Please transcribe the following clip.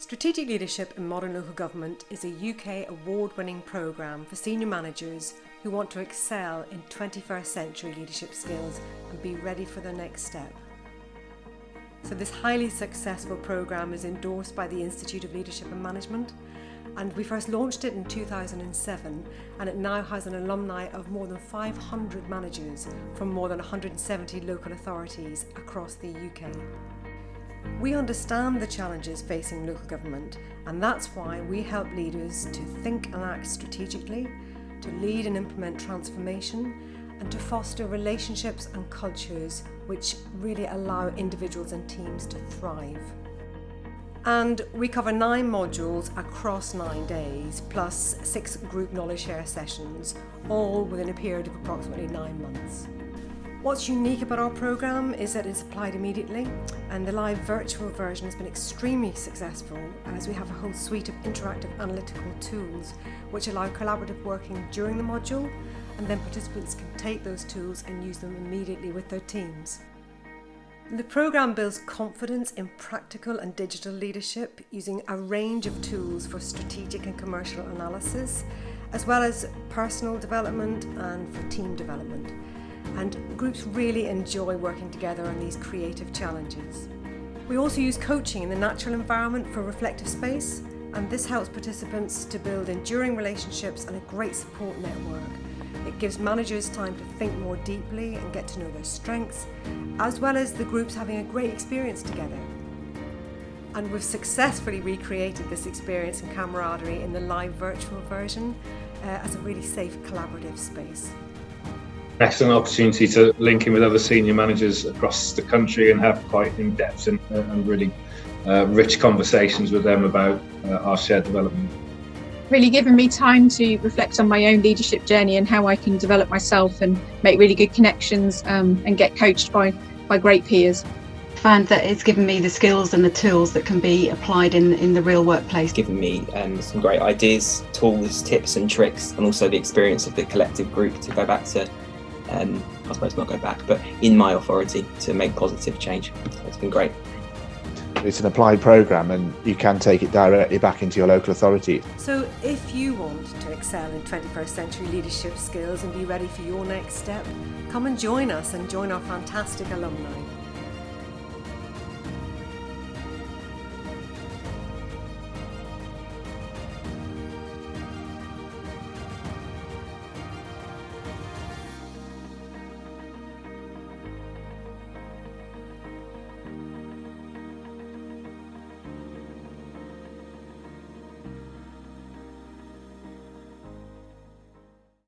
Strategic Leadership in Modern Local Government is a UK award-winning programme for senior managers who want to excel in 21st century leadership skills and be ready for their next step. So this highly successful programme is endorsed by the Institute of Leadership and Management, and we first launched it in 2007, and it now has an alumni of more than 500 managers from more than 170 local authorities across the UK. We understand the challenges facing local government, and that's why we help leaders to think and act strategically, to lead and implement transformation, and to foster relationships and cultures which really allow individuals and teams to thrive. And we cover 9 modules across 9 days, plus 6 group knowledge share sessions, all within a period of approximately 9 months. What's unique about our programme is that it's applied immediately, and the live virtual version has been extremely successful as we have a whole suite of interactive analytical tools which allow collaborative working during the module, and then participants can take those tools and use them immediately with their teams. The programme builds confidence in practical and digital leadership using a range of tools for strategic and commercial analysis, as well as personal development and for team development. And groups really enjoy working together on these creative challenges. We also use coaching in the natural environment for reflective space, and this helps participants to build enduring relationships and a great support network. It gives managers time to think more deeply and get to know their strengths, as well as the groups having a great experience together. And we've successfully recreated this experience and camaraderie in the live virtual version as a really safe collaborative space. Excellent opportunity to link in with other senior managers across the country and have quite in-depth and really rich conversations with them about our shared development. Really given me time to reflect on my own leadership journey and how I can develop myself and make really good connections and get coached by great peers. I found that it's given me the skills and the tools that can be applied in the real workplace. Given me some great ideas, tools, tips and tricks, and also the experience of the collective group to go back to, I suppose not go back, but in my authority to make positive change. So it's been great. It's an applied programme and you can take it directly back into your local authority. So if you want to excel in 21st century leadership skills and be ready for your next step, come and join us and join our fantastic alumni.